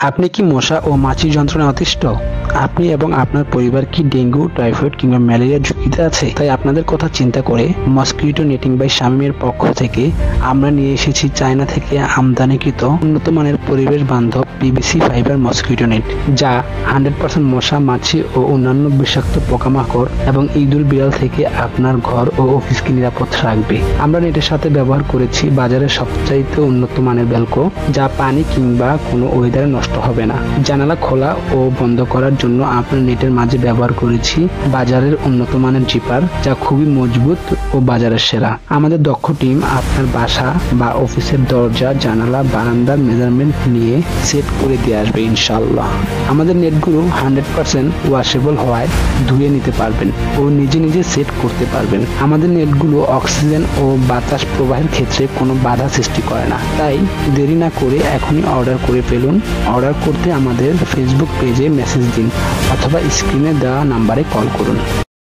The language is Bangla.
আপনি কি মশা ও মাছির যন্ত্রণায় অতিষ্ঠ? আপনি এবং আপনার পরিবার কি ডেঙ্গু, টাইফয়েড কিংবা ম্যালেরিয়ার ঝুঁকিতে আছে? তাই আপনাদের কথা চিন্তা করে মসকিউটো নেটিং বাই শামীমের পক্ষ থেকে আমরা নিয়ে এসেছি চায়না থেকে আমদানিকৃত উন্নত মানের পরিবেশ বান্ধব পিভিসি ফাইবার মসকিউটো নেট, যা 100% মশা, মাছি ও অন্যান্য বিষাক্ত পোকামাকড় এবং ইঁদুর বিড়াল থেকে আপনার ঘর ও অফিসকে নিরাপদ রাখবে। আমরা নেটের সাথে ব্যবহার করেছি বাজারের সবচাইতে উন্নত মানের ভেলক্রো, যা পানি কিংবা কোনো ওয়েদারে নষ্ট হবে না। জানালা খোলা ও বন্ধ করার জন্য আপনার নেটের মাঝে ব্যবহার করেছি বাজারের উন্নত মানের জিপার, যা খুবই মজবুত ও বাজারের সেরা। আমাদের দক্ষ টিম আপনার বাসা বা অফিসের দরজা, জানালা, বারান্দার মেজারমেন্ট নিয়ে সেট করে দিয়ে আসবে ইনশাআল্লাহ। আমাদের নেটগুলো 100% ওয়াশেবল হওয়ায় ধুয়ে নিতে পারবেন ও নিজে নিজে সেট করতে পারবেন। আমাদের নেটগুলো অক্সিজেন ও বাতাস প্রবাহের ক্ষেত্রে কোনো বাধা সৃষ্টি করে না। তাই দেরি না করে এখনই অর্ডার করে ফেলুন। অর্ডার করতে আমাদের ফেসবুক পেজে মেসেজ দিন অথবা স্ক্রিনে দেওয়া নাম্বারে কল করুন।